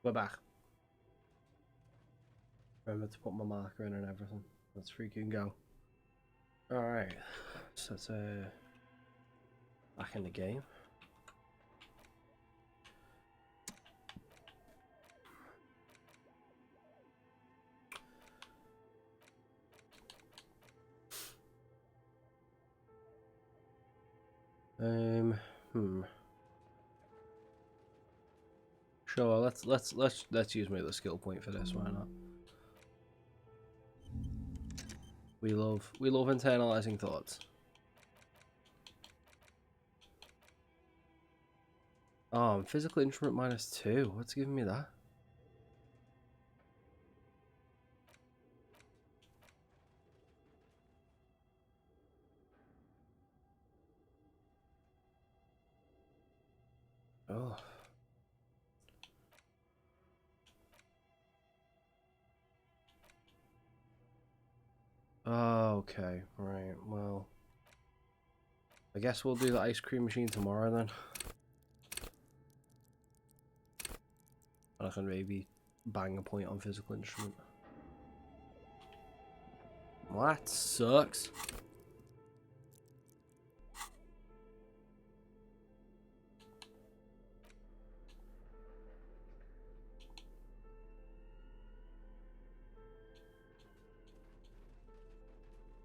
We're back. Remember to put my marker in and everything. Let's freaking go. Alright. So it's back in the game. Sure, let's use my other skill point for this, why not? We love internalizing thoughts. Oh, physical instrument -2. What's giving me that? Oh. Oh, okay, right, well. I guess we'll do the ice cream machine tomorrow then. I can maybe bang a point on physical instrument. Well, that sucks.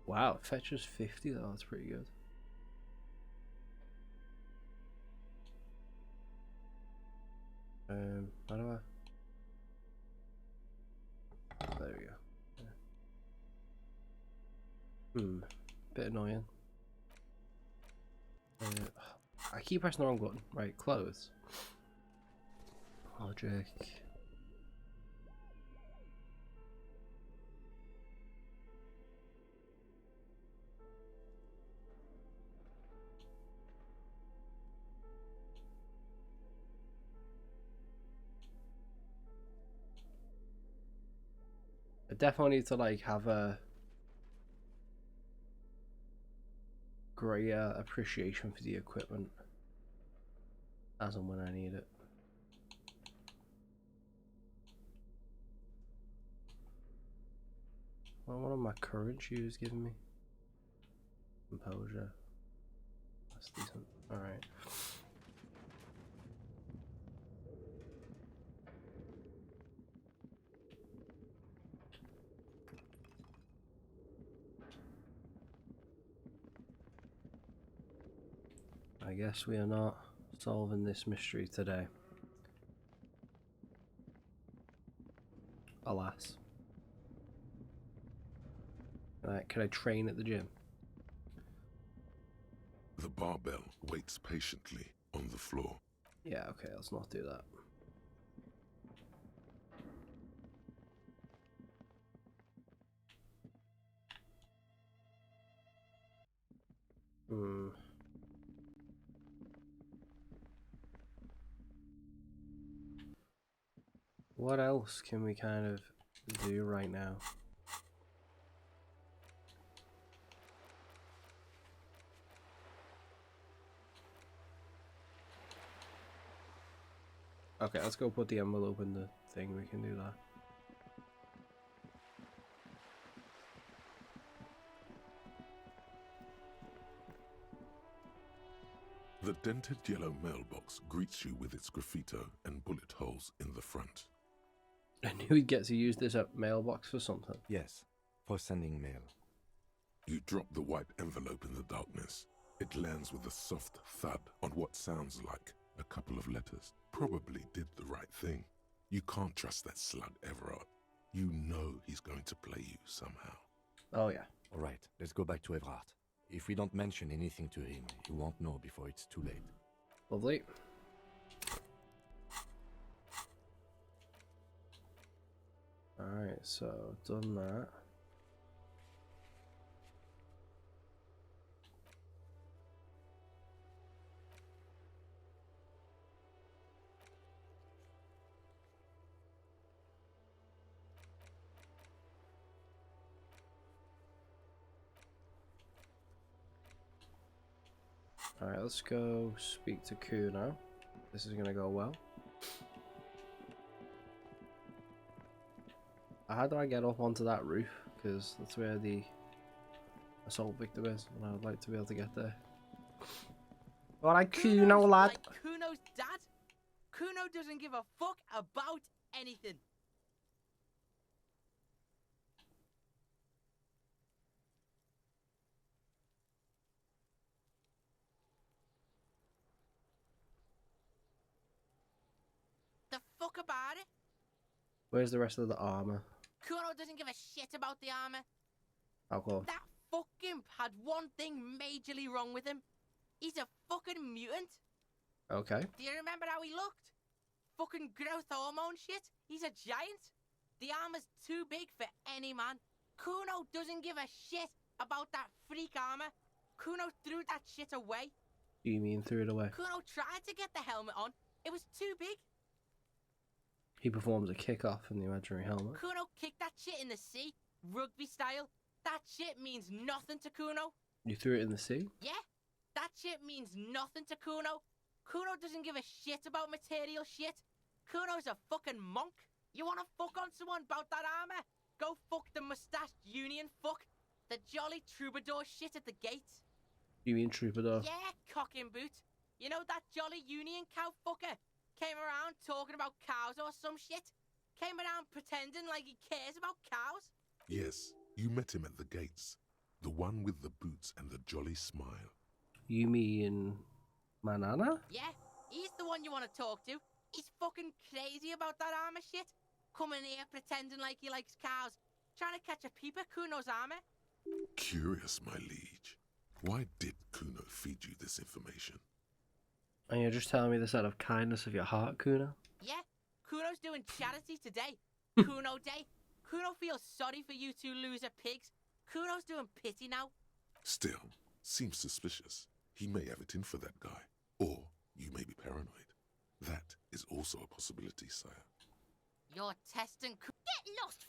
Wow, it fetches 50 though, that's pretty good. How do I? There we go. Yeah. Bit annoying. I keep pressing the wrong button. Right, clothes. Logic. I definitely need to like have a greater appreciation for the equipment as and when I need it. Well, what are my current shoes giving me? Composure. That's decent. Alright. I guess we are not solving this mystery today. Alas. Right, can I train at the gym? The barbell waits patiently on the floor. Yeah, okay, let's not do that. What else can we kind of do right now? Okay, let's go put the envelope in the thing. We can do that. The dented yellow mailbox greets you with its graffito and bullet holes in the front. I knew he'd get to use this mailbox for something. Yes, for sending mail. You drop the white envelope in the darkness. It lands with a soft thud on what sounds like a couple of letters. Probably did the right thing. You can't trust that slug, Everard. You know he's going to play you somehow. Oh yeah. All right, let's go back to Everard. If we don't mention anything to him, he won't know before it's too late. Lovely. Alright, so done that. Alright, let's go speak to Ku now. This is gonna go well. how do I get up onto that roof? Because that's where the assault victim is, and I would like to be able to get there. Alright, Kuno, lad. Like Kuno's dad? Kuno doesn't give a fuck about anything. The fuck about it? Where's the rest of the armor? Kuno doesn't give a shit about the armor. How come? That fuck imp had one thing majorly wrong with him. He's a fucking mutant. Okay. Do you remember how he looked? Fucking growth hormone shit. He's a giant. The armor's too big for any man. Kuno doesn't give a shit about that freak armor. Kuno threw that shit away. You mean threw it away? Kuno tried to get the helmet on. It was too big. He performs a kick-off in the imaginary helmet. Kuno kicked that shit in the sea, rugby style. That shit means nothing to Kuno. You threw it in the sea? Yeah, that shit means nothing to Kuno. Kuno doesn't give a shit about material shit. Kuno's a fucking monk. You wanna fuck on someone about that armor? Go fuck the mustached union fuck. The jolly troubadour shit at the gates. You mean troubadour? Yeah, cock and boot. You know that jolly union cow fucker? Came around talking about cows or some shit? Came around pretending like he cares about cows? Yes, you met him at the gates. The one with the boots and the jolly smile. You mean Manana? Yeah, he's the one you want to talk to. He's fucking crazy about that armor shit. Coming here pretending like he likes cows. Trying to catch a peep at Kuno's armor. Curious, my liege. Why did Kuno feed you this information? And you're just telling me this out of kindness of your heart, Kuno? Yeah, Kuno's doing charity today. Kuno Day. Kuno feels sorry for you two loser pigs. Kuno's doing pity now. Still, seems suspicious. He may have it in for that guy. Or you may be paranoid. That is also a possibility, sire. You're testing Get lost!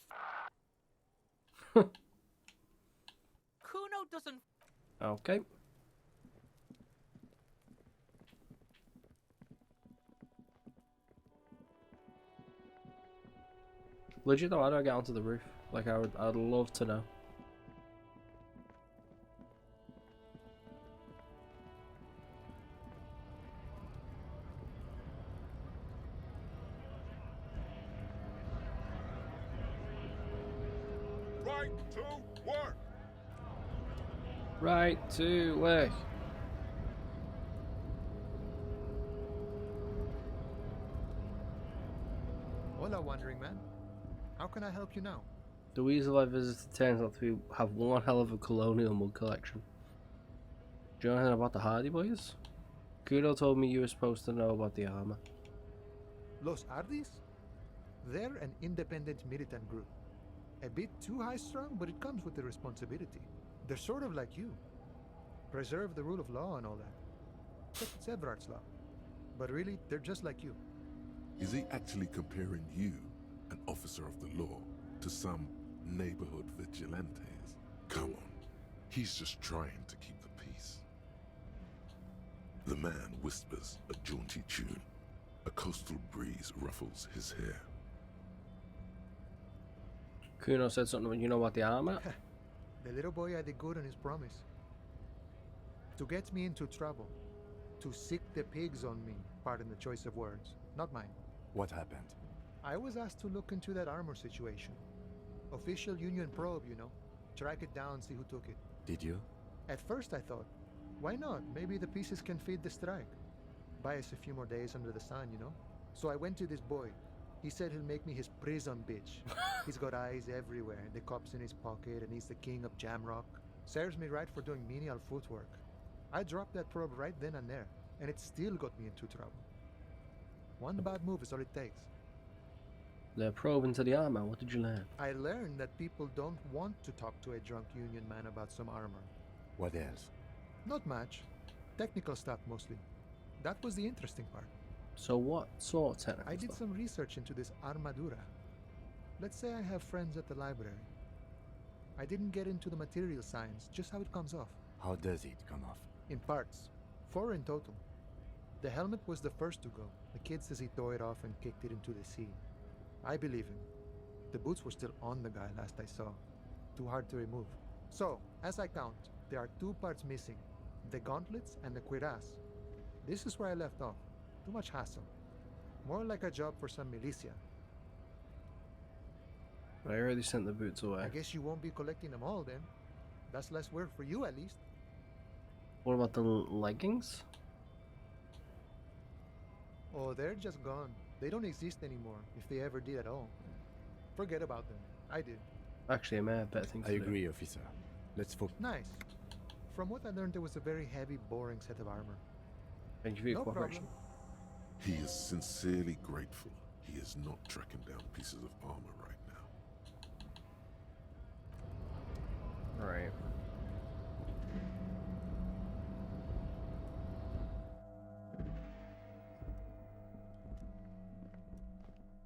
Kuno doesn't... Okay. Legit though, how do I get onto the roof? Like, I'd love to know. Right to work! Right to work. Hola, Wandering Man. How can I help you now? The weasel I visited turns out to have one hell of a colonial mug collection. Do you know anything about the Hardy Boys? Kudo told me you were supposed to know about the armor. Los Ardis? They're an independent militant group. A bit too high-strung, but it comes with the responsibility. They're sort of like you. Preserve the rule of law and all that. Except it's Everard's law. But really, they're just like you. Is he actually comparing you, an officer of the law, to some neighborhood vigilantes? Come on. He's just trying to keep the peace. The man whispers a jaunty tune. A coastal breeze ruffles his hair. Kuno said something when you know about the armor. The little boy had a good on his promise. To get me into trouble. To sick the pigs on me. Pardon the choice of words. Not mine. What happened? I was asked to look into that armor situation. Official Union probe, you know. Track it down, see who took it. Did you? At first I thought, why not? Maybe the pieces can feed the strike. Buy us a few more days under the sun, you know? So I went to this boy. He said he'll make me his prison bitch. He's got eyes everywhere, the cops in his pocket, and he's the king of Jamrock. Serves me right for doing menial footwork. I dropped that probe right then and there, and it still got me into trouble. One bad move is all it takes. The probe into the armor, what did you learn? I learned that people don't want to talk to a drunk Union man about some armor. What else? Not much. Technical stuff mostly. That was the interesting part. So what sort of technical I did stuff? some research into this armadura. Let's say I have friends at the library. I didn't get into the material science, just how it comes off. How does it come off? In parts. 4 in total. The helmet was the first to go. The kid says he tore it off and kicked it into the sea. I believe him. The boots were still on the guy last I saw. Too hard to remove. So, as I count, there are 2 parts missing. The gauntlets and the cuirass. This is where I left off. Too much hassle. More like a job for some militia. I already sent the boots away. I guess you won't be collecting them all then. That's less work for you at least. What about the leggings? Oh, they're just gone. They don't exist anymore, if they ever did at all. Forget about them. I did. Actually, I may have better things I to do. agree, officer. Let's focus. Nice. From what I learned, it was a very heavy, boring set of armor. Thank you for your No cooperation. problem. He is sincerely grateful he is not tracking down pieces of armor right now. Right.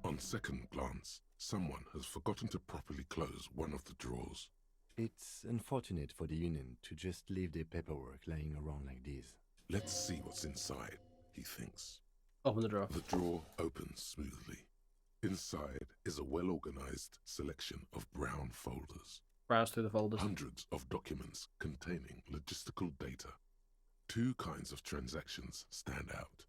On second glance, someone has forgotten to properly close one of the drawers. It's unfortunate for the Union to just leave their paperwork lying around like this. Let's see what's inside, he thinks. Open the drawer. The drawer opens smoothly. Inside is a well-organized selection of brown folders. Browse through the folders. Hundreds of documents containing logistical data. 2 kinds of transactions stand out.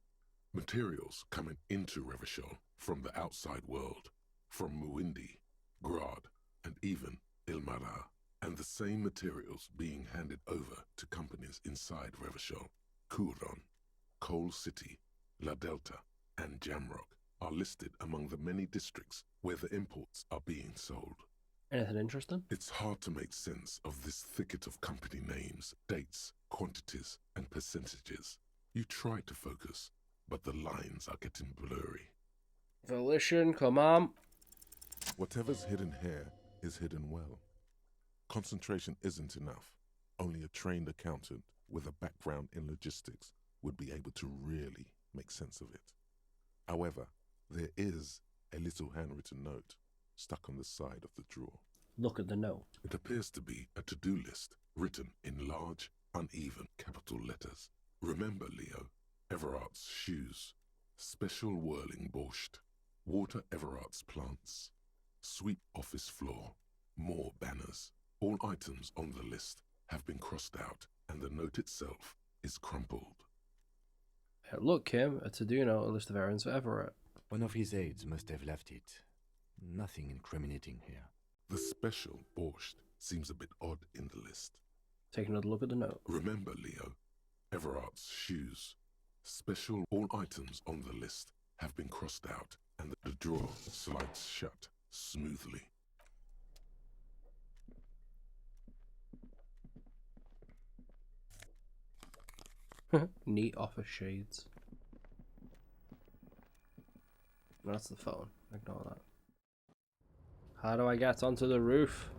Materials coming into Revachol from the outside world, from Muindi, Grad, and even Ilmara, and the same materials being handed over to companies inside Revachol. Kuron, Coal City, La Delta, and Jamrock are listed among the many districts where the imports are being sold. Anything interesting? It's hard to make sense of this thicket of company names, dates, quantities, and percentages. You try to focus, but the lines are getting blurry. Volition, come on. Whatever's hidden here is hidden well. Concentration isn't enough. Only a trained accountant with a background in logistics would be able to really make sense of it. However, there is a little handwritten note stuck on the side of the drawer. Look at the note. It appears to be a to-do list written in large, uneven capital letters. Remember, Leo, Everart's shoes, special whirling borscht, water Everart's plants, sweep office floor, more banners. All items on the list have been crossed out and the note itself is crumpled. Look, Kim, a to-do note, a list of errands for Everett. One of his aides must have left it. Nothing incriminating here. The special borscht seems a bit odd in the list. Take another look at the note. Remember, Leo, Everart's shoes, special. All items on the list have been crossed out and the drawer slides shut smoothly. Neat office shades. That's the phone. Ignore that. How do I get onto the roof?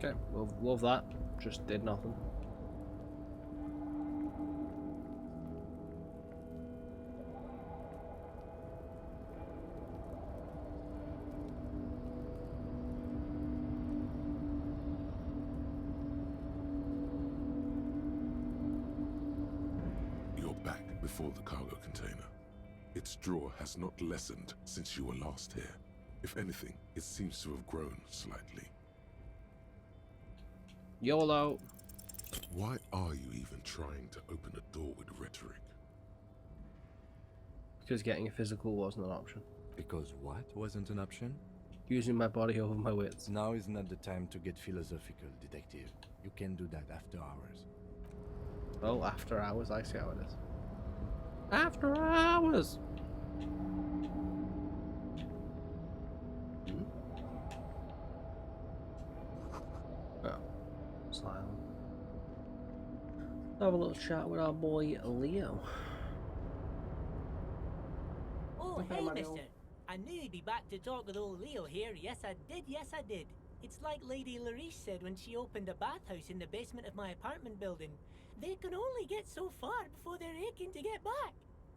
Okay, well, love that. Just did nothing. You're back before the cargo container. Its drawer has not lessened since you were last here. If anything, it seems to have grown slightly. YOLO! Why are you even trying to open a door with rhetoric? Because getting a physical wasn't an option. Because what wasn't an option? Using my body over my wits. Now is not the time to get philosophical, detective. You can do that after hours. Oh, after hours, I see how it is. After hours! Oh, silent. Have a little chat with our boy Leo. Oh, Okay, hey, Mario. mister. I knew you'd be back to talk with old Leo here. Yes, I did. Yes, I did. It's like Lady Larice said when she opened a bathhouse in the basement of my apartment building. They can only get so far before they're aching to get back.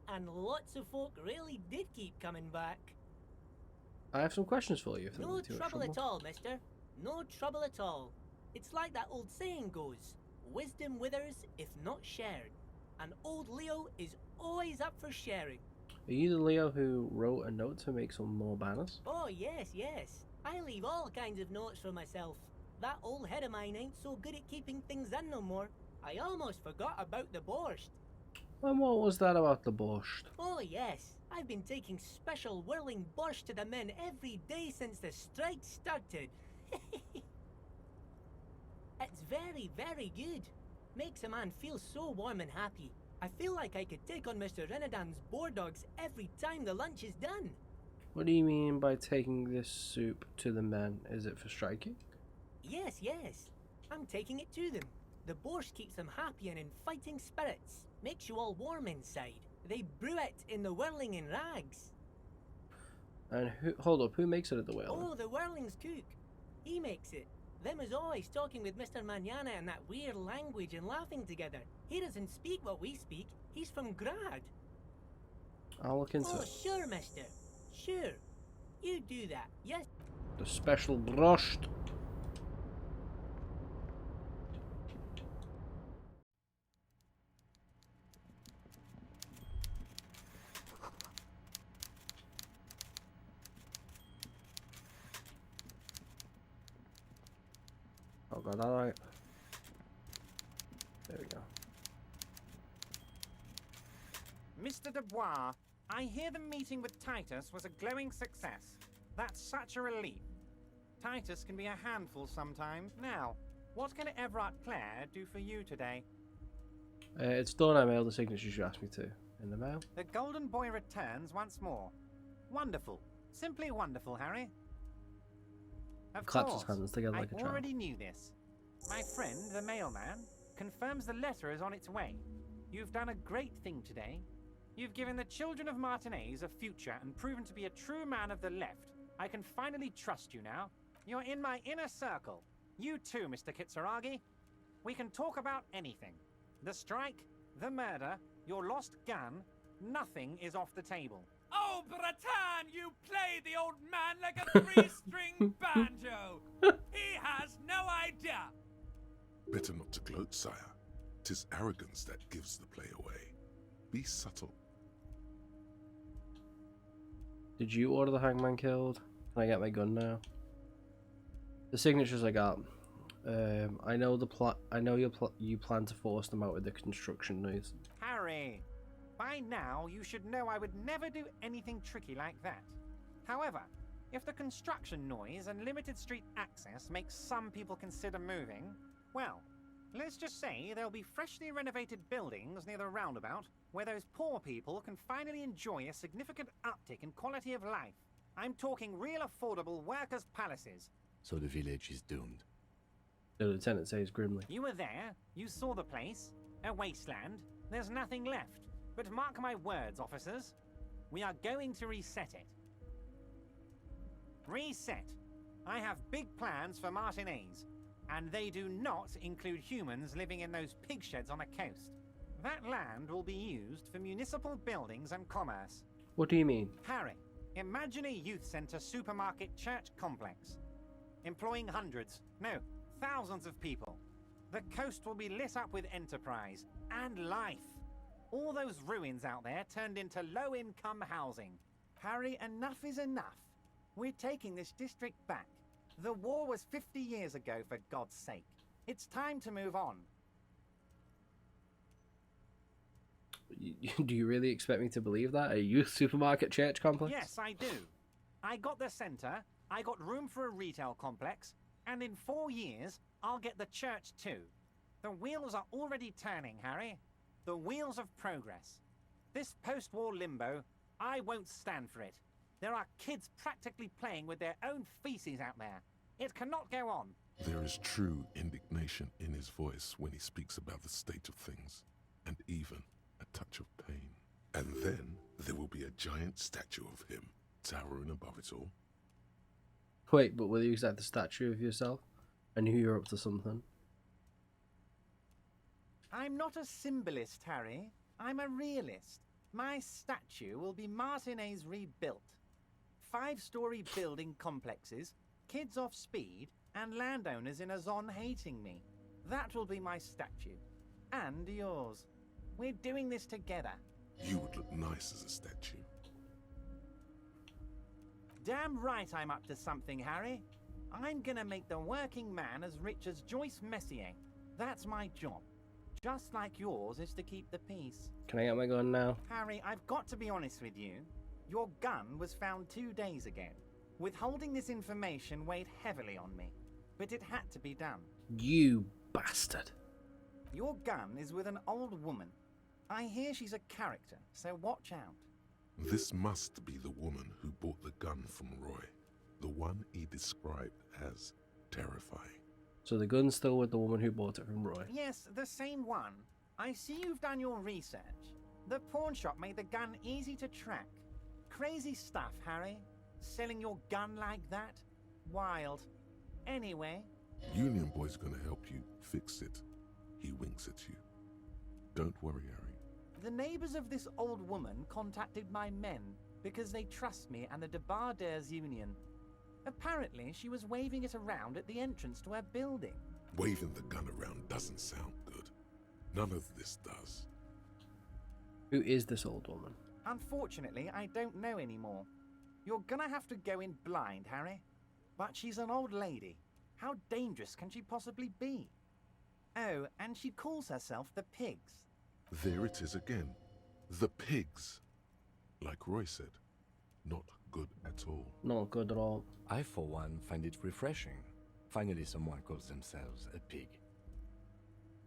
And lots of folk really did keep coming back. I have some questions for you. If No trouble at all, mister. No trouble at all. It's like that old saying goes, wisdom withers if not shared. And old Leo is always up for sharing. Are you the Leo who wrote a note to make some more banners? Oh, yes, yes. I leave all kinds of notes for myself. That old head of mine ain't so good at keeping things in no more. I almost forgot about the borscht. And what was that about the borscht? Oh, yes. I've been taking special whirling borscht to the men every day since the strike started. It's very, very good. Makes a man feel so warm and happy. I feel like I could take on Mr. Renadan's boar dogs every time the lunch is done. What do you mean by taking this soup to the men? Is it for striking? Yes, yes. I'm taking it to them. The borscht keeps them happy and in fighting spirits. Makes you all warm inside. They brew it in the whirling in rags. And hold up, who makes it at the whale? Oh, the whirling's cook. He makes it. Them is always talking with Mr. Manana in that weird language and laughing together. He doesn't speak what we speak. He's from Grad. I'll look into Oh, it. sure, mister. Sure. You do that, yes? The special borscht. Oh, got that right. There we go. Mr. Dubois, I hear the meeting with Titus was a glowing success. That's such a relief. Titus can be a handful sometimes. Now, what can Everard Clare do for you today? It's done. I mailed the signatures you asked me to. In the mail. The Golden Boy returns once more. Wonderful. Simply wonderful, Harry. Of Claps course, his hands together like a I child. already knew this. My friend, the mailman, confirms the letter is on its way. You've done a great thing today. You've given the children of Martinez a future and proven to be a true man of the left. I can finally trust you now. You're in my inner circle. You too, Mr. Kitsuragi. We can talk about anything. The strike, the murder, your lost gun, nothing is off the table. Oh, Bratan, you play the old man like a three-string banjo. He has no idea. Better not to gloat, sire. 'Tis arrogance that gives the play away. Be subtle. Did you order the hangman killed? Can I get my gun now? The signatures I got. I know the plot. I know you plan to force them out with the construction noise. Harry, by now you should know I would never do anything tricky like that. However, if the construction noise and limited street access makes some people consider moving, well, let's just say there'll be freshly renovated buildings near the roundabout where those poor people can finally enjoy a significant uptick in quality of life. I'm talking real affordable workers' palaces. So the village is doomed. The lieutenant says grimly. You were there, you saw the place, a wasteland, there's nothing left. But mark my words, officers, we are going to reset it. Reset. I have big plans for Martinez, and they do not include humans living in those pig sheds on the coast. That land will be used for municipal buildings and commerce. What do you mean? Harry, imagine a youth centre supermarket church complex, employing hundreds, no, thousands of people. The coast will be lit up with enterprise and life. All those ruins out there turned into low-income housing. Harry, enough is enough. We're taking this district back. The war was 50 years ago, for God's sake. It's time to move on. Do you really expect me to believe that? A youth supermarket church complex? Yes, I do. I got the centre, I got room for a retail complex, and in 4 years, I'll get the church too. The wheels are already turning, Harry. The wheels of progress. This post-war limbo, I won't stand for it. There are kids practically playing with their own feces out there. It cannot go on. There is true indignation in his voice when he speaks about the state of things, and even a touch of pain. And then there will be a giant statue of him, towering above it all. Wait, but will you exact the statue of yourself? I knew you were up to something. I'm not a symbolist, Harry. I'm a realist. My statue will be Martinez rebuilt. 5-story building complexes, kids off speed, and landowners in a zone hating me. That will be my statue. And yours. We're doing this together. You would look nice as a statue. Damn right I'm up to something, Harry. I'm gonna make the working man as rich as Joyce Messier. That's my job. Just like yours is to keep the peace. Can I get my gun now? Harry, I've got to be honest with you. Your gun was found 2 days ago. Withholding this information weighed heavily on me. But it had to be done. You bastard. Your gun is with an old woman. I hear she's a character, so watch out. This must be the woman who bought the gun from Roy. The one he described as terrifying. So the gun's still with the woman who bought it from Roy? Yes, the same one. I see you've done your research. The pawn shop made the gun easy to track. Crazy stuff, Harry. Selling your gun like that? Wild. Anyway. Union Boy's gonna help you fix it. He winks at you. Don't worry, Harry. The neighbors of this old woman contacted my men because they trust me and the Debarders Union. Apparently, she was waving it around at the entrance to her building. Waving the gun around doesn't sound good. None of this does. Who is this old woman? Unfortunately, I don't know anymore. You're gonna have to go in blind, Harry. But she's an old lady. How dangerous can she possibly be? Oh, and she calls herself the Pigs. There it is again. The pigs. Like Roy said, not good at all. Not good at all. I, for one, find it refreshing. Finally, someone calls themselves a pig.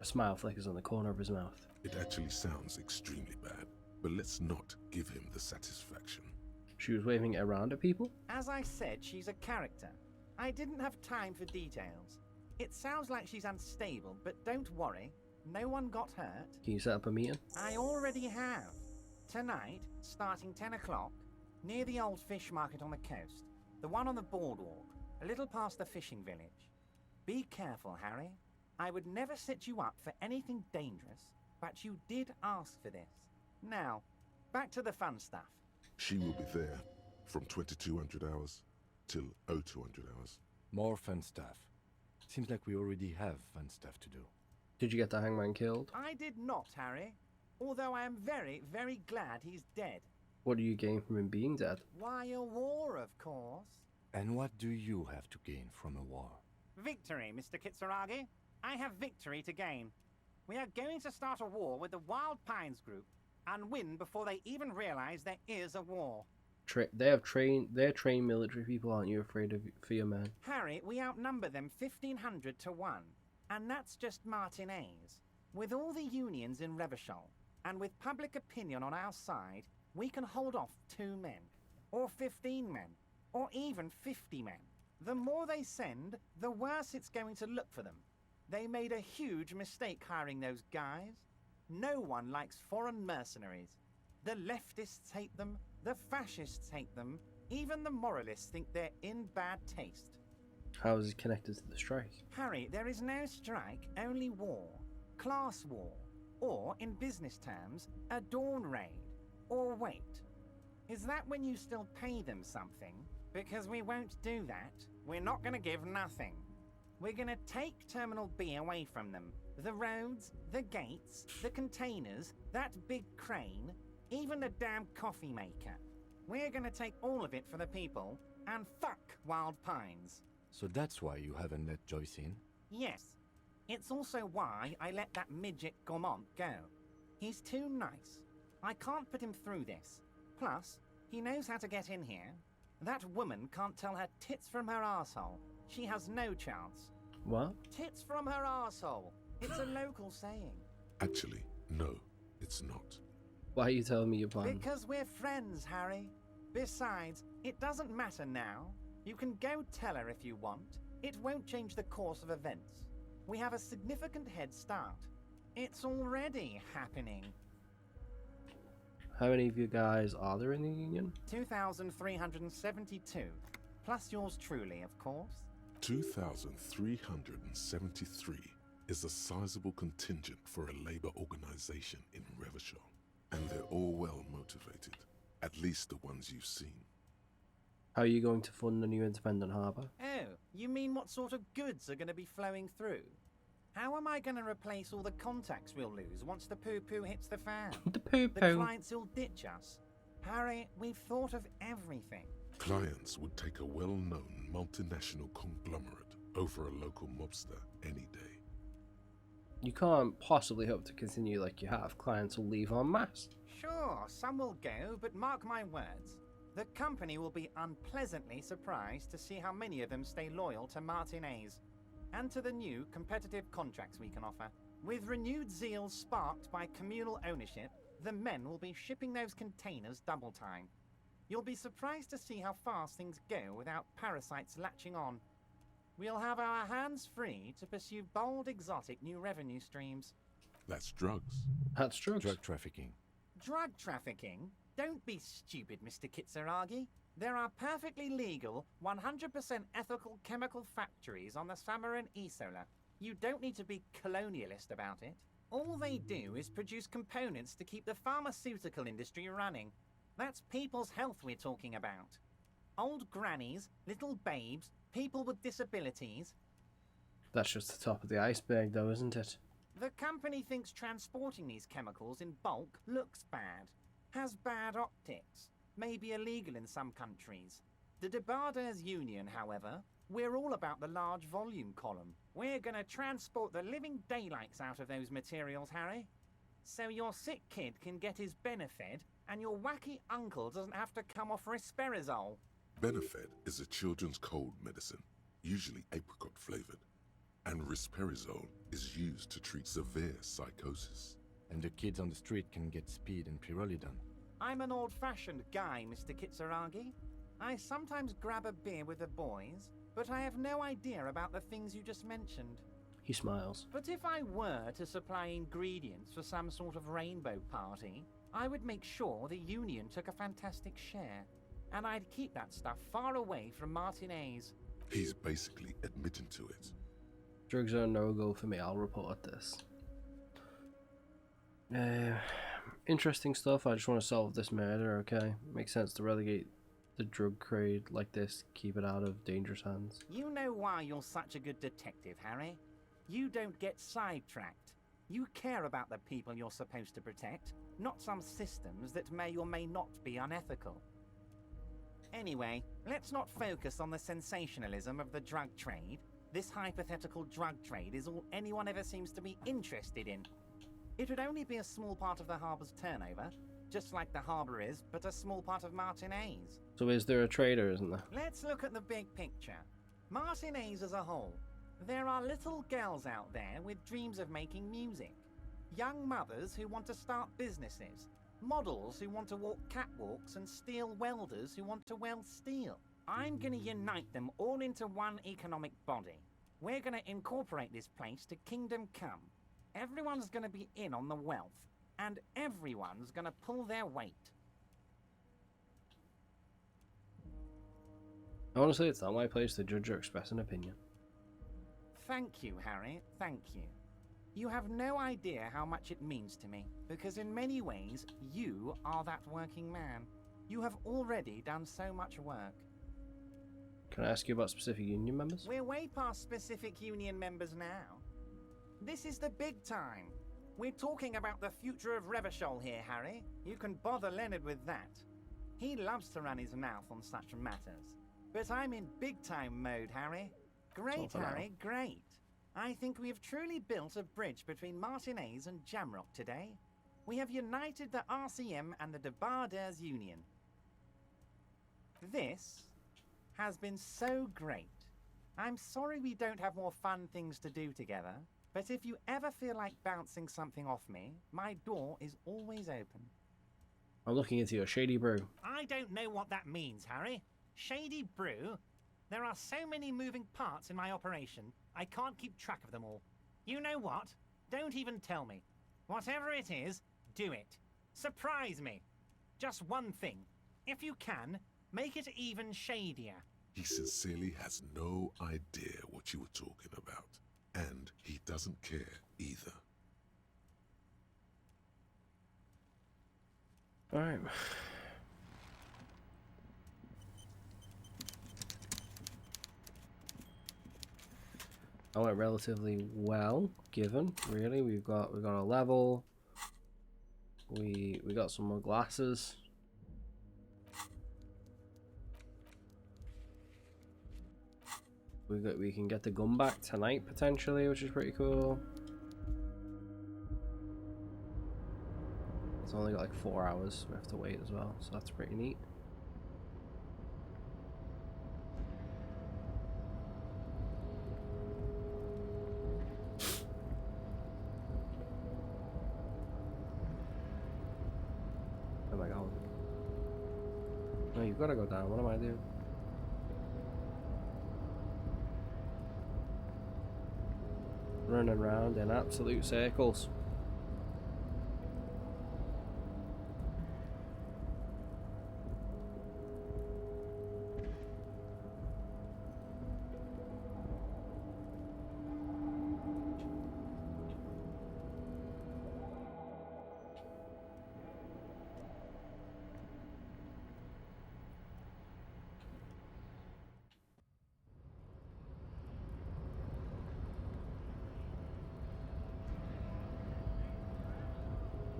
A smile flickers on the corner of his mouth. It actually sounds extremely bad, but let's not give him the satisfaction. She was waving it around at people? As I said, she's a character. I didn't have time for details. It sounds like she's unstable, but don't worry. No one got hurt. Can you set up a meeting? I already have. Tonight, starting 10 o'clock, near the old fish market on the coast. The one on the boardwalk, a little past the fishing village. Be careful, Harry. I would never set you up for anything dangerous, but you did ask for this. Now, back to the fun stuff. She will be there from 2200 hours till 0200 hours. More fun stuff. Seems like we already have fun stuff to do. Did you get the hangman killed? I did not, Harry. Although I am very, very glad he's dead. What do you gain from him being dead? Why, a war, of course. And what do you have to gain from a war? Victory, Mr. Kitsuragi. I have victory to gain. We are going to start a war with the Wild Pines group and win before they even realize there is a war. They're trained military people. Aren't you afraid of for your men? Harry, we outnumber them 1,500 to 1. And that's just Martinez. With all the unions in Revachol, and with public opinion on our side, we can hold off 2 men, or 15 men, or even 50 men. The more they send, the worse it's going to look for them. They made a huge mistake hiring those guys. No one likes foreign mercenaries. The leftists hate them, the fascists hate them, even the moralists think they're in bad taste. How is it connected to the strike? Harry, there is no strike, only war. Class war. Or, in business terms, a dawn raid. Or wait. Is that when you still pay them something? Because we won't do that. We're not going to give nothing. We're going to take Terminal B away from them. The roads, the gates, the containers, that big crane, even the damn coffee maker. We're going to take all of it for the people, and fuck Wild Pines. So that's why you haven't let Joyce in? Yes. It's also why I let that midget Gaumont go. He's too nice. I can't put him through this. Plus, he knows how to get in here. That woman can't tell her tits from her arsehole. She has no chance. What? Tits from her arsehole. It's a local saying. Actually, no, it's not. Why are you telling me your plan? Because we're friends, Harry. Besides, it doesn't matter now. You can go tell her if you want. It won't change the course of events. We have a significant head start. It's already happening. How many of you guys are there in the union? 2,372. Plus yours truly, of course. 2,373 is a sizable contingent for a labor organization in Revachol. And they're all well motivated. At least the ones you've seen. How are you going to fund the new independent harbour? Oh, you mean what sort of goods are going to be flowing through? How am I going to replace all the contacts we'll lose once the poo-poo hits the fan? The poo-poo. The clients will ditch us. Harry, we've thought of everything. Clients would take a well-known multinational conglomerate over a local mobster any day. You can't possibly hope to continue like you have. Clients will leave en masse. Sure, some will go, but mark my words. The company will be unpleasantly surprised to see how many of them stay loyal to Martinez and to the new competitive contracts we can offer. With renewed zeal sparked by communal ownership, the men will be shipping those containers double time. You'll be surprised to see how fast things go without parasites latching on. We'll have our hands free to pursue bold, exotic new revenue streams. That's drugs. That's drugs. Drug trafficking. Drug trafficking? Don't be stupid, Mr. Kitsuragi. There are perfectly legal, 100% ethical chemical factories on the Samaran Isola. You don't need to be colonialist about it. All they do is produce components to keep the pharmaceutical industry running. That's people's health we're talking about. Old grannies, little babes, people with disabilities. That's just the top of the iceberg, though, isn't it? The company thinks transporting these chemicals in bulk looks bad, has bad optics, may be illegal in some countries. The Debarders Union, however, we're all about the large volume column. We're gonna transport the living daylights out of those materials, Harry. So your sick kid can get his Benefed and your wacky uncle doesn't have to come off risperidone. Benefed is a children's cold medicine, usually apricot flavored. And risperidone is used to treat severe psychosis. And the kids on the street can get speed and pyrrolidone. I'm an old-fashioned guy, Mr. Kitsuragi. I sometimes grab a beer with the boys, but I have no idea about the things you just mentioned. He smiles. But if I were to supply ingredients for some sort of rainbow party, I would make sure the Union took a fantastic share. And I'd keep that stuff far away from Martinez. He's basically admitting to it. Drugs are a no-go for me. I'll report this. Interesting stuff. I just want to solve this murder, okay? Makes sense to relegate the drug trade like this, keep it out of dangerous hands. You know why you're such a good detective, Harry? You don't get sidetracked. You care about the people you're supposed to protect, not some systems that may or may not be unethical. Anyway, let's not focus on the sensationalism of the drug trade. This hypothetical drug trade is all anyone ever seems to be interested in. It would only be a small part of the harbour's turnover, just like the harbour is, but a small part of Martinez. So is there a trader, isn't there? Let's look at the big picture. Martinez as a whole. There are little girls out there with dreams of making music. Young mothers who want to start businesses. Models who want to walk catwalks and steel welders who want to weld steel. I'm going to unite them all into one economic body. We're going to incorporate this place to Kingdom Come. Everyone's going to be in on the wealth, and everyone's going to pull their weight. Honestly, it's not my place to judge or express an opinion. Thank you, Harry, thank you. You have no idea how much it means to me, because in many ways, you are that working man. You have already done so much work. Can I ask you about specific union members? We're way past specific union members now. This is the big time. We're talking about the future of Revachol here, Harry. You can bother Leonard with that. He loves to run his mouth on such matters. But I'm in big-time mode, Harry. Great, Harry, great. I think we have truly built a bridge between Martinez and Jamrock today. We have united the RCM and the Debarders Union. This has been so great. I'm sorry we don't have more fun things to do together, but if you ever feel like bouncing something off me, my door is always open. I'm looking into your shady brew. I don't know what that means, Harry. Shady brew? There are so many moving parts in my operation, I can't keep track of them all. You know what? Don't even tell me. Whatever it is, do it. Surprise me. Just one thing. If you can, make it even shadier. He sincerely has no idea what you were talking about. And he doesn't care either. Alright. That went relatively well, given, really. We got a level. We got some more glasses. We can get the gun back tonight potentially, which is pretty cool. It's only got like 4 hours we have to wait as well, so that's pretty neat. Oh my god. No, you've got to go down. What am I doing? Running around in absolute circles.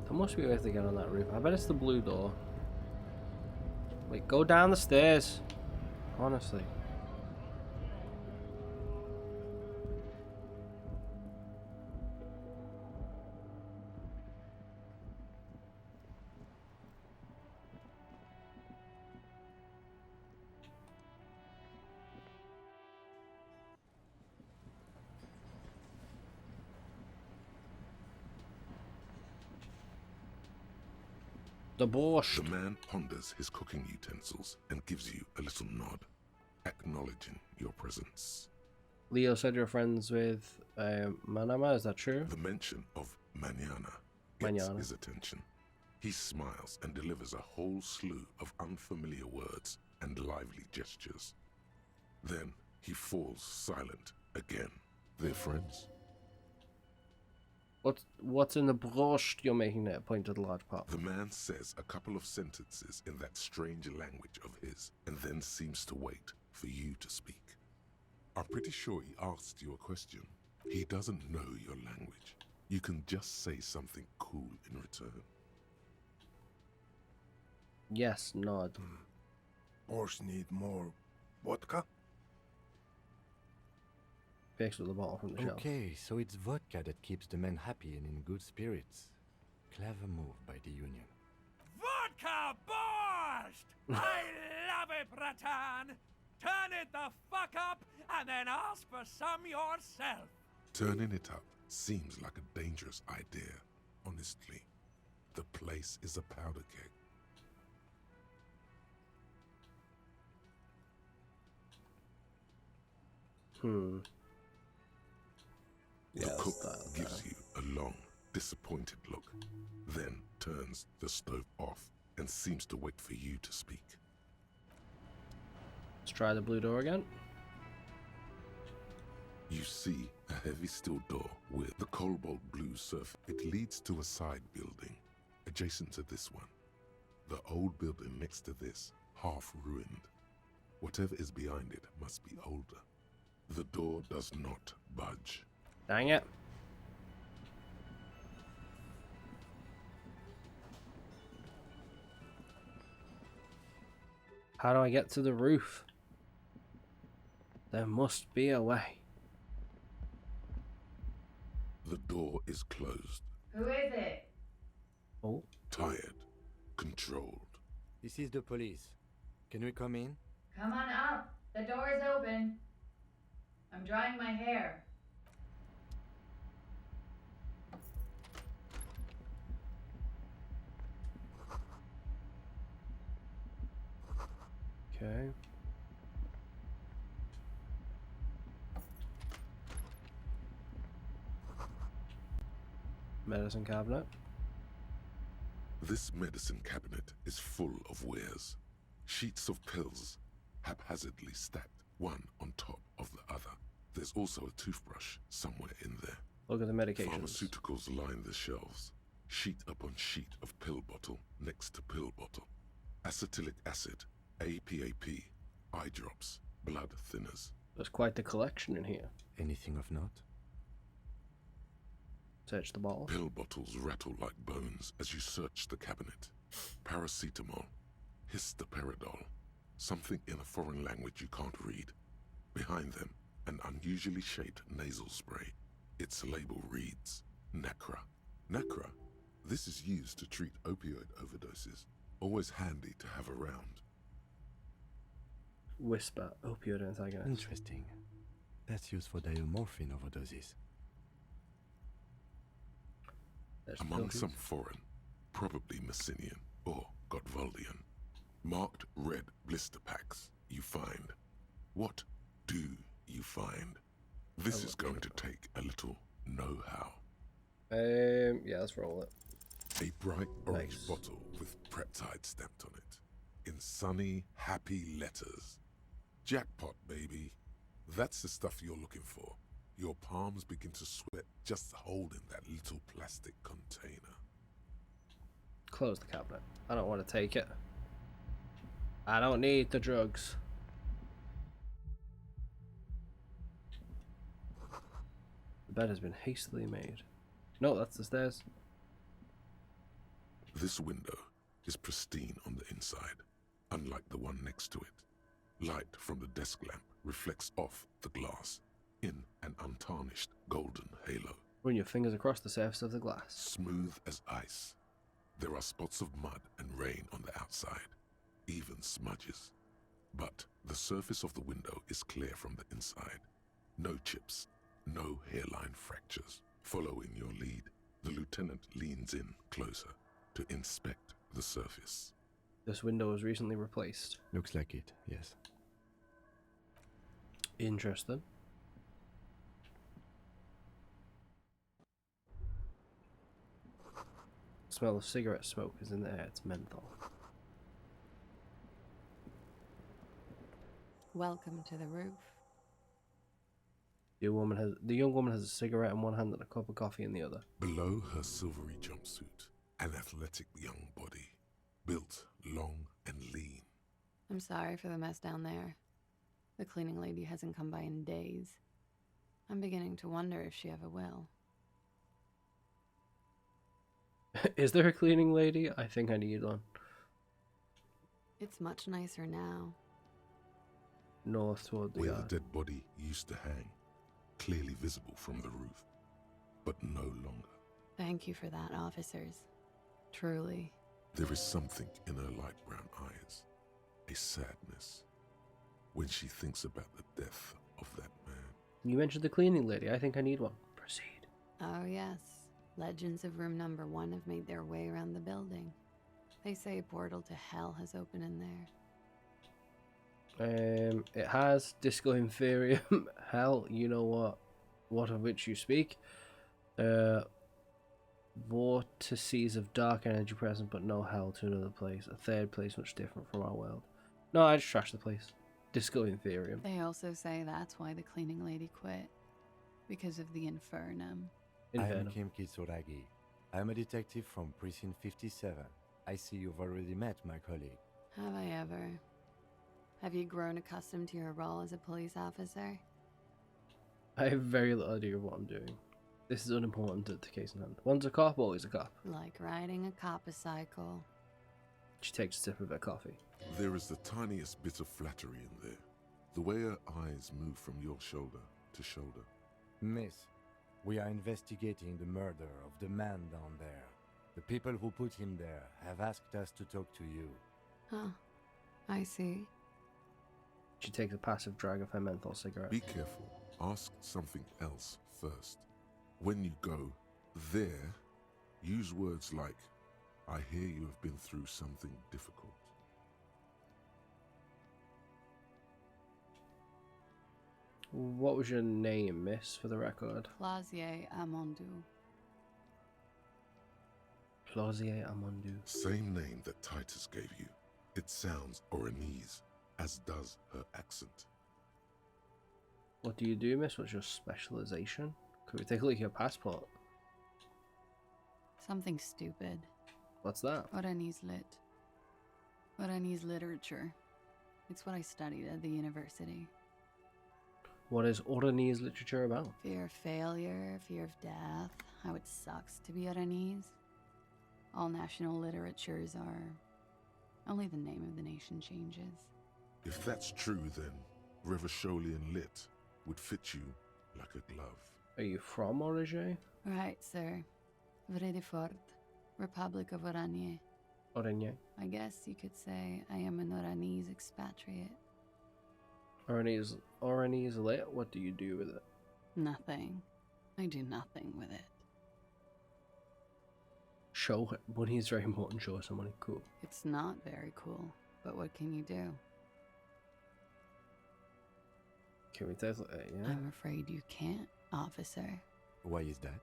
There must be a way to get on that roof. I bet it's the blue door. Wait, go down the stairs. Honestly. The borscht. The man ponders his cooking utensils and gives you a little nod, acknowledging your presence. Leo said you're friends with Manama, is that true? The mention of mañana gets Mañana. his attention. He smiles and delivers a whole slew of unfamiliar words and lively gestures. Then he falls silent again. They're friends? What's in the borscht you're making there? Point to the large pot. The man says a couple of sentences in that strange language of his, and then seems to wait for you to speak. I'm pretty sure he asked you a question. He doesn't know your language. You can just say something cool in return. Yes, nod. Borscht need more vodka? Picks up the bottle from the shelf. Okay, so it's vodka that keeps the men happy and in good spirits. Clever move by the Union. Vodka borscht! I love it, Bratan! Turn it the fuck up and then ask for some yourself. Turning it up seems like a dangerous idea, honestly. The place is a powder keg. The Yes, cook gives you a long, disappointed look, then turns the stove off and seems to wait for you to speak. Let's try the blue door again. You see a heavy steel door with the cobalt blue surface. It leads to a side building, adjacent to this one. The old building next to this, half ruined. Whatever is behind it must be older. The door does not budge. Dang it. How do I get to the roof? There must be a way. The door is closed. Who is it? Oh, Tired. Controlled. This is the police. Can we come in? Come on up. The door is open. I'm drying my hair. okay. Medicine cabinet. This medicine cabinet is full of wares. Sheets of pills, haphazardly stacked, one on top of the other. There's also a toothbrush somewhere in there. Look at the medications. Pharmaceuticals line the shelves. Sheet upon sheet of pill bottle next to pill bottle. Acetylic acid, APAP, eye drops, blood thinners. There's quite the collection in here. Anything of note? Search the bottle. Pill bottles rattle like bones as you search the cabinet. Paracetamol, histoperidol, something in a foreign language you can't read. Behind them, an unusually shaped nasal spray. Its label reads, Nacra. Nacra? This is used to treat opioid overdoses. Always handy to have around. Whisper, opioid antagonist. Interesting. That's used for diamorphine overdoses. There's Among pills. some foreign, probably Messinian or Godvaldian, marked red blister packs you find. What do you find? This is going to take a little know-how. Yeah, let's roll it. A bright orange Nice. bottle with Preptide stamped on it, in sunny, happy letters. Jackpot, baby. That's the stuff you're looking for. Your palms begin to sweat just holding that little plastic container. Close the cabinet. I don't want to take it. I don't need the drugs. The bed has been hastily made. No, that's the stairs. This window is pristine on the inside, unlike the one next to it. Light from the desk lamp reflects off the glass in an untarnished golden halo. Run your fingers across the surface of the glass. Smooth as ice. There are spots of mud and rain on the outside, even smudges. But the surface of the window is clear from the inside. No chips, no hairline fractures. Following your lead, the lieutenant leans in closer to inspect the surface. This window was recently replaced. Looks like it, yes. Interesting. Smell of cigarette smoke is in the air. It's menthol. Welcome to the roof. The young woman has a cigarette in one hand and a cup of coffee in the other. Below her silvery jumpsuit, an athletic young body, built long and lean. I'm sorry for the mess down there. The cleaning lady hasn't come by in days. I'm beginning to wonder if she ever will. Is there a cleaning lady? I think I need one. It's much nicer now. North toward the Where yard. the dead body used to hang, clearly visible from the roof, but no longer. Thank you for that, officers. Truly. There is something in her light brown eyes, a sadness, when she thinks about the death of that man. You mentioned the cleaning lady. I think I need one. Proceed. Oh, yes. Legends of room number 1 have made their way around the building. They say a portal to hell has opened in there. It has Disco Inferium. Hell, you know what of which you speak. Vortices of dark energy present, but no hell to another place. A third place much different from our world. No, I just trashed the place. Disco Inferium. They also say that's why the cleaning lady quit. Because of the infernum. I am Infernum. Kim Kitsuragi. I am a detective from Precinct 57. I see you've already met my colleague. Have I ever? Have you grown accustomed to your role as a police officer? I have very little idea of what I'm doing. This is unimportant at the case in hand. One's a cop, always a cop. Like riding a cop-a-cycle. She takes a sip of her coffee. There is the tiniest bit of flattery in there. The way her eyes move from your shoulder to shoulder. Miss, we are investigating the murder of the man down there. The people who put him there have asked us to talk to you. Huh. I see. She takes a passive drag of her menthol cigarette. Be careful. Ask something else first. When you go there, use words like, I hear you have been through something difficult. What was your name, miss, for the record? Clausier Amondou. Plosier Amondu. Same name that Titus gave you. It sounds Oranese, as does her accent. What do you do, miss? What's your specialization? Could we take a look at your passport? Something stupid. What's that? Oranese lit. Oranese literature. It's what I studied at the university. What is Oranese literature about? Fear of failure, fear of death, how it sucks to be Oranese. All national literatures are... Only the name of the nation changes. If that's true, then Revacholian lit would fit you like a glove. Are you from Orangé? Right, sir. Vredefort, Republic of Oranje. Oranje? I guess you could say I am an Oranese expatriate. Oranese lit? What do you do with it? Nothing. I do nothing with it. Show it. Money is very important. Show us some money. Cool. It's not very cool, but what can you do? Can we take it? Yeah. I'm afraid you can't, officer. Why is that?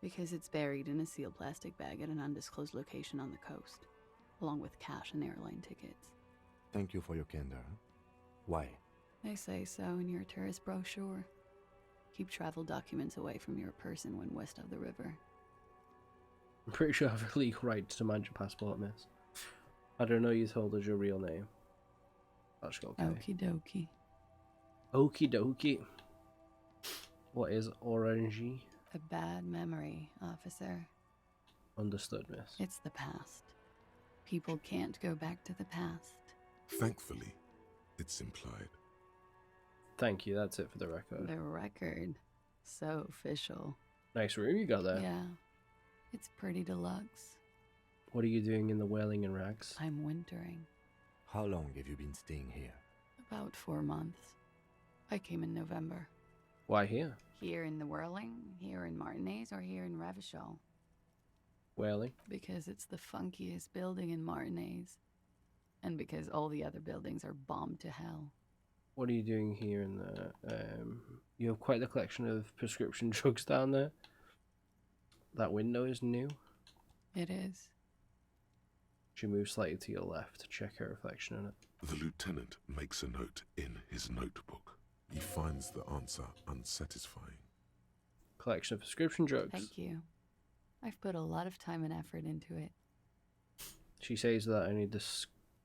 Because it's buried in a sealed plastic bag at an undisclosed location on the coast, along with cash and airline tickets. Thank you for your candor. Why? They say so in your tourist brochure. Keep travel documents away from your person when west of the river. I'm pretty sure I have a legal right to demand your passport, miss. I don't know you told us your real name. That's okay. Okie dokie. Okie dokie. What is Orangey? A bad memory, officer. Understood, miss. It's the past. People can't go back to the past. Thankfully, it's implied. Thank you, that's it for the record. The record. So official. Nice room you got there. Yeah. It's pretty deluxe. What are you doing in the Wailing in Rags? I'm wintering. How long have you been staying here? About 4 months. I came in November. Why here? Here in the Whirling, here in Martinez, or here in Ravachol? Wailing? Because it's the funkiest building in Martinez. And because all the other buildings are bombed to hell. What are you doing here in the... you have quite the collection of prescription drugs down there. That window is new. It is. She moves slightly to your left to check her reflection in it. The lieutenant makes a note in his notebook. He finds the answer unsatisfying. Collection of prescription drugs. Thank you. I've put a lot of time and effort into it. She says that only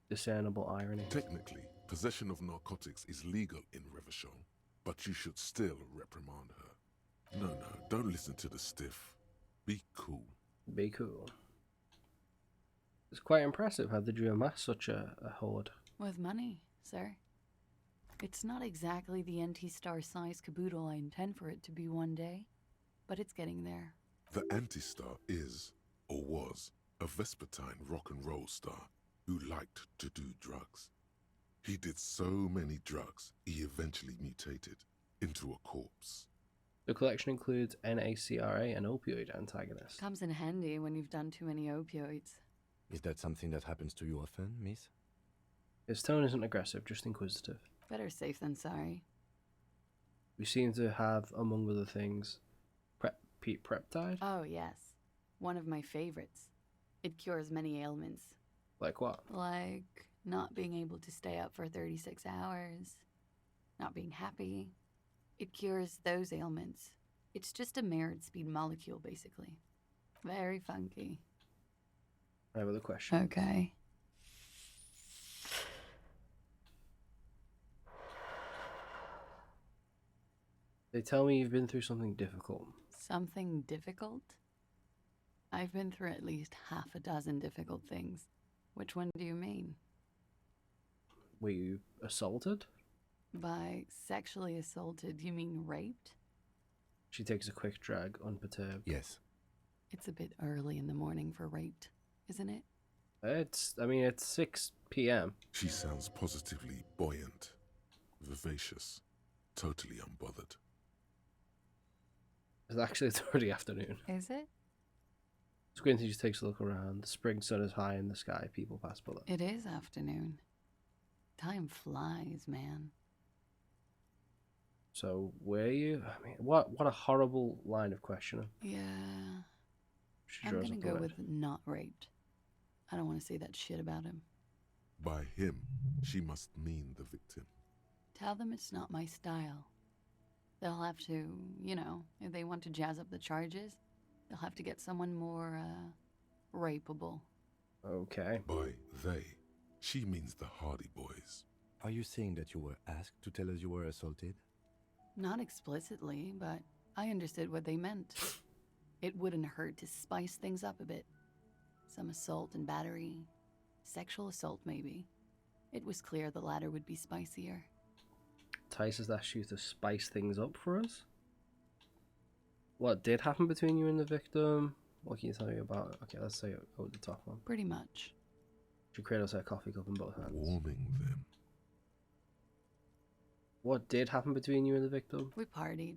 discernible irony. Technically, possession of narcotics is legal in Revachol, but you should still reprimand her. No, don't listen to the stiff. Be cool. Be cool. It's quite impressive. How did you amass such a hoard? With money, sir. It's not exactly the anti-star size caboodle I intend for it to be one day, but it's getting there. The anti-star is, or was, a Vespertine rock and roll star who liked to do drugs. He did so many drugs, he eventually mutated into a corpse. The collection includes NACRA and opioid antagonists. Comes in handy when you've done too many opioids. Is that something that happens to you often, miss? His tone isn't aggressive, just inquisitive. Better safe than sorry. We seem to have, among other things, Preptide? Oh, yes. One of my favorites. It cures many ailments. Like what? Like not being able to stay up for 36 hours. Not being happy. It cures those ailments. It's just a mirrored speed molecule, basically. Very funky. I have another question. Okay. They tell me you've been through something difficult. Something difficult? I've been through at least half a dozen difficult things. Which one do you mean? Were you assaulted? By sexually assaulted, you mean raped? She takes a quick drag, unperturbed. Yes. It's a bit early in the morning for raped, isn't it? It's 6 p.m. She sounds positively buoyant, vivacious, totally unbothered. It's actually already afternoon. Is it? Squinty just takes a look around. The spring sun is high in the sky. People pass below. It is afternoon. Time flies, man. So, were you? I mean, what a horrible line of questioning. Yeah. She I'm draws gonna up the go red. with not raped. I don't want to say that shit about him. By him, she must mean the victim. Tell them it's not my style. They'll have to, if they want to jazz up the charges, they'll have to get someone more, rapeable. Okay. By they, she means the Hardy Boys. Are you saying that you were asked to tell us you were assaulted? Not explicitly, but I understood what they meant. It wouldn't hurt to spice things up a bit. Some assault and battery. Sexual assault, maybe. It was clear the latter would be spicier. Tice has asked you to spice things up for us. What did happen between you and the victim? What can you tell me about it? Okay, let's say go with the top one. Pretty much. She cradles her coffee cup in both hands. Warming them. What did happen between you and the victim? We partied.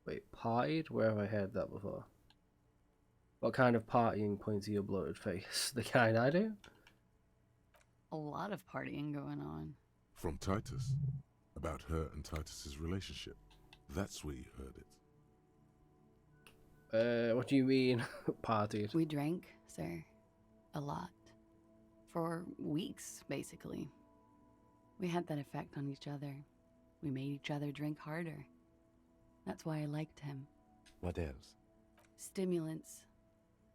Wait, partied? Where have I heard that before? What kind of partying points to your bloated face? The kind I do? A lot of partying going on. From Titus. About her and Titus's relationship. That's where you heard it. What do you mean, partied? We drank, sir. A lot. For weeks, basically. We had that effect on each other. We made each other drink harder. That's why I liked him. What else? Stimulants.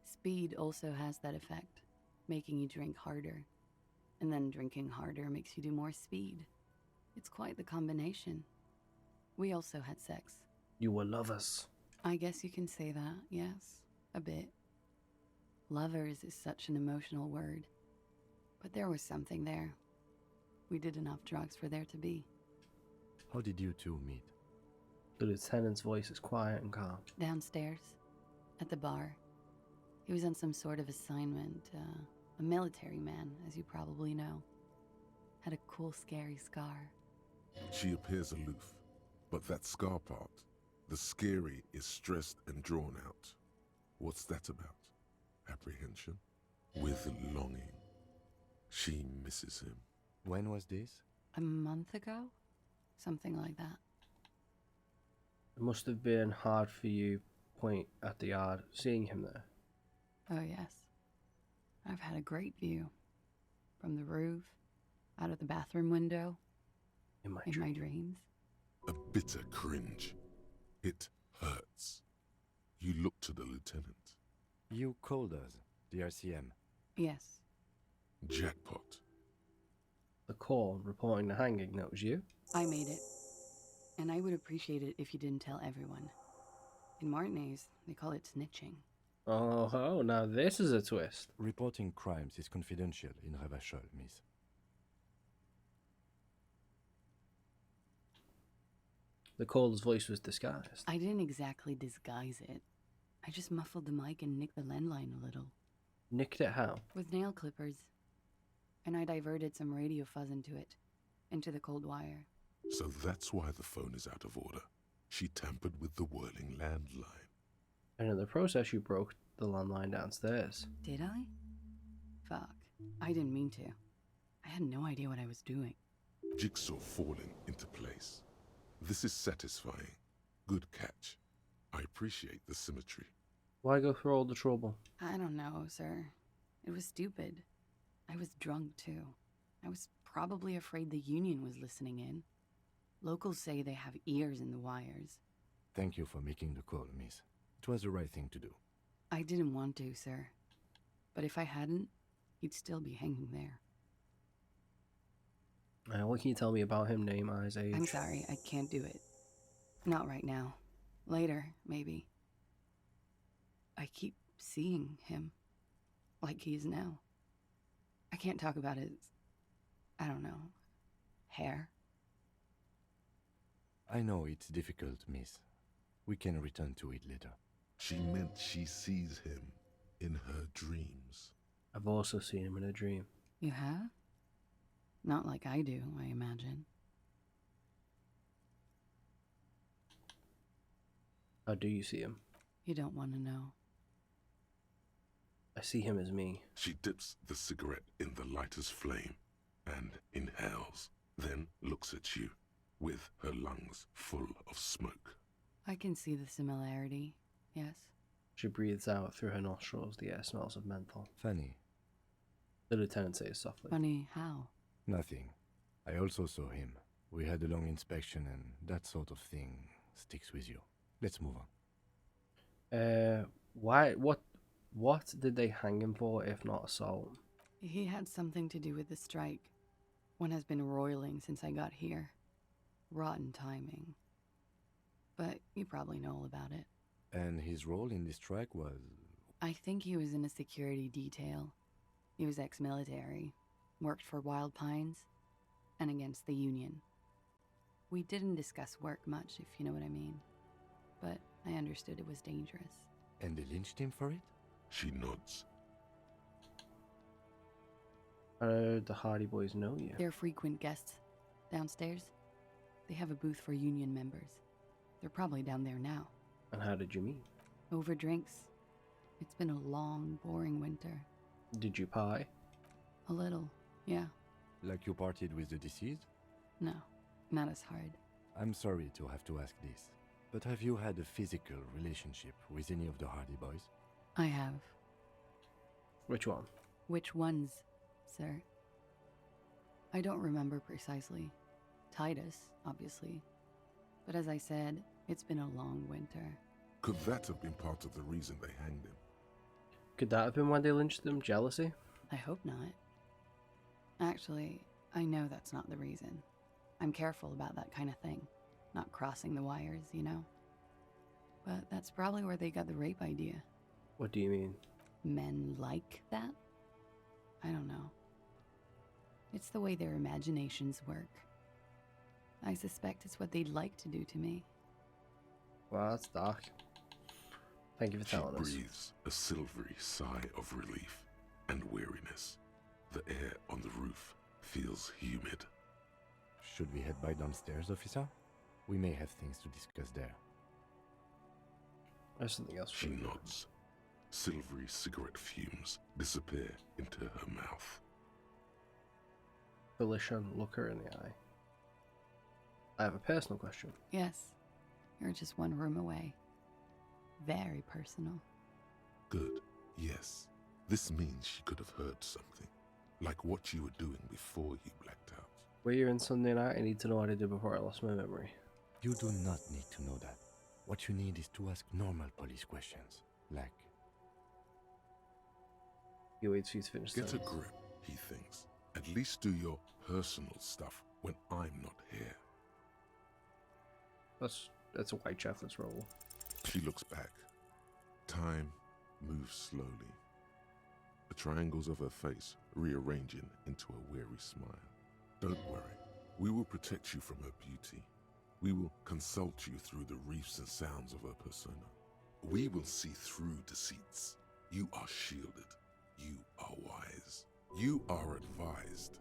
Speed also has that effect, making you drink harder. And then drinking harder makes you do more speed. It's quite the combination. We also had sex. You were lovers. I guess you can say that, yes. A bit. Lovers is such an emotional word. But there was something there. We did enough drugs for there to be. How did you two meet? The lieutenant's voice is quiet and calm. Downstairs. At the bar. He was on some sort of assignment. A military man, as you probably know. Had a cool, scary scar. She appears aloof, but that scar part, the scary, is stressed and drawn out. What's that about? Apprehension? With longing. She misses him. When was this? A month ago? Something like that. It must have been hard for you, point at the yard, seeing him there. Oh, yes. I've had a great view. From the roof, out of the bathroom window, In my in dream. my dreams. A bitter cringe. It hurts. You look to the lieutenant. You called us, the RCM. Yes. Jackpot. The call reporting the hanging, that was you? I made it. And I would appreciate it if you didn't tell everyone. In Martinez, they call it snitching. Oh, now this is a twist. Reporting crimes is confidential in Revachol, miss. The caller's voice was disguised. I didn't exactly disguise it. I just muffled the mic and nicked the landline a little. Nicked it how? With nail clippers. And I diverted some radio fuzz into it. Into the cold wire. So that's why the phone is out of order. She tampered with the whirling landline. And in the process, you broke the landline downstairs. Did I? Fuck. I didn't mean to. I had no idea what I was doing. Jigsaw falling into place. This is satisfying. Good catch. I appreciate the symmetry. Why go through all the trouble? I don't know, sir. It was stupid. I was drunk, too. I was probably afraid the union was listening in. Locals say they have ears in the wires. Thank you for making the call, miss. It was the right thing to do. I didn't want to, sir. But if I hadn't, he'd still be hanging there. What can you tell me about him? Name, eyes, age? I'm sorry, I can't do it. Not right now. Later, maybe. I keep seeing him. Like he is now. I can't talk about his... I don't know. Hair. I know it's difficult, miss. We can return to it later. She meant she sees him in her dreams. I've also seen him in a dream. You have? Not like I do, I imagine. How do you see him? You don't want to know. I see him as me. She dips the cigarette in the lighter's flame and inhales, then looks at you with her lungs full of smoke. I can see the similarity, yes. She breathes out through her nostrils. The air smells of menthol. Funny. The lieutenant says softly. Funny how? Nothing. I also saw him. We had a long inspection and that sort of thing sticks with you. Let's move on. Why? What did they hang him for if not assault? He had something to do with the strike. One has been roiling since I got here. Rotten timing. But you probably know all about it. And his role in this strike was... I think he was in a security detail. He was ex-military, worked for Wild Pines, and against the Union. We didn't discuss work much, if you know what I mean. But I understood it was dangerous. And they lynched him for it? She nods. The Hardy Boys know you. They're frequent guests downstairs. They have a booth for Union members. They're probably down there now. And how did you meet? Over drinks. It's been a long, boring winter. Did you pie? A little, yeah. Like you partied with the deceased? No, not as hard. I'm sorry to have to ask this, but have you had a physical relationship with any of the Hardy Boys? I have. Which one? Which ones, sir? I don't remember precisely. Titus, obviously. But as I said, it's been a long winter. Could that have been part of the reason they hanged him? Could that have been why they lynched them? Jealousy? I hope not. Actually, I know that's not the reason. I'm careful about that kind of thing. Not crossing the wires, you know? But that's probably where they got the rape idea. What do you mean? Men like that? I don't know. It's the way their imaginations work. I suspect it's what they'd like to do to me. Well, that's dark. Thank you for telling us. She breathes a silvery sigh of relief and weariness. The air on the roof feels humid. Should we head by downstairs, officer? We may have things to discuss there. There's something else. She nods. Silvery cigarette fumes disappear into her mouth. Felicia, look her in the eye. I have a personal question. Yes. You're just one room away. Very personal. Good. Yes. This means she could have heard something. Like what you were doing before you blacked out. Were you in Sunday night? I need to know what I did before I lost my memory. You do not need to know that. What you need is to ask normal police questions. Like... He waits for you to finish. Get a grip, he thinks. At least do your personal stuff when I'm not here. That's a white chef roll. She looks back. Time moves slowly. The triangles of her face rearranging into a weary smile. Don't worry. We will protect you from her beauty. We will consult you through the reefs and sounds of her persona. We will see through deceits. You are shielded. You are wise. You are advised.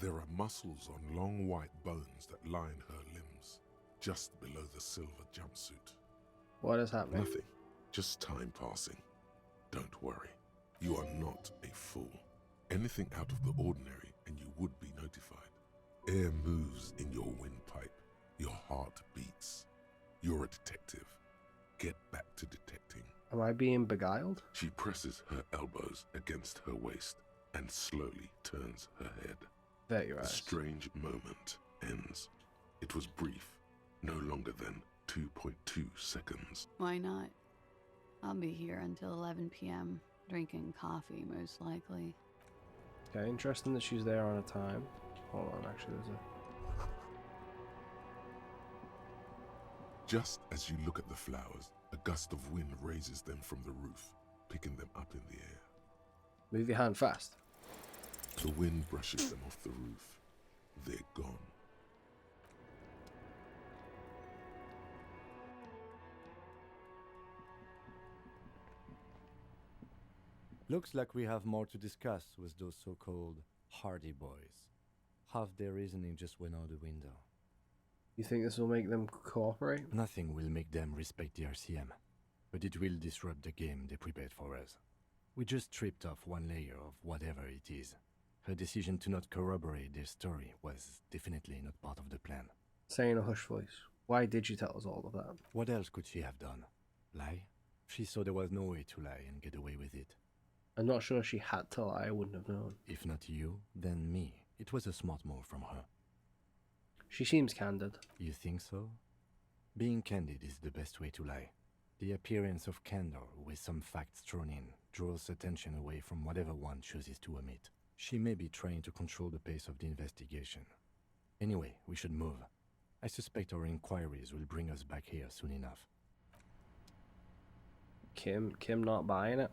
There are muscles on long white bones that line her limbs, just below the silver jumpsuit. What is happening? Nothing. Just time passing. Don't worry. You are not a fool. Anything out of the ordinary and you would be notified. Air moves in your windpipe. Your heart beats. You're a detective. Get back to detecting. Am I being beguiled? She presses her elbows against her waist and slowly turns her head. There your The eyes. strange moment ends. It was brief, no longer than 2.2 seconds. Why not? I'll be here until 11 p.m. drinking coffee, most likely. Okay, interesting that she's there on a time. Hold on, actually, there's a... Just as you look at the flowers, a gust of wind raises them from the roof, picking them up in the air. Move your hand fast. The wind brushes them off the roof. They're gone. Looks like we have more to discuss with those so-called Hardy Boys. Half their reasoning just went out the window. You think this will make them cooperate? Nothing will make them respect the RCM, but it will disrupt the game they prepared for us. We just stripped off one layer of whatever it is. Her decision to not corroborate their story was definitely not part of the plan. Say in a hushed voice. Why did you tell us all of that? What else could she have done? Lie? She saw there was no way to lie and get away with it. I'm not sure she had to lie, I wouldn't have known. If not you, then me. It was a smart move from her. She seems candid. You think so? Being candid is the best way to lie. The appearance of candor with some facts thrown in draws attention away from whatever one chooses to omit. She may be trying to control the pace of the investigation. Anyway, we should move. I suspect our inquiries will bring us back here soon enough. Kim not buying it.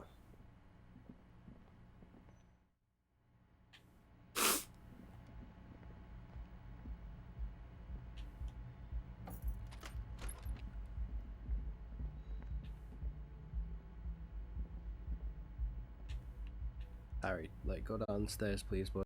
Harry, like, go downstairs, please, boy.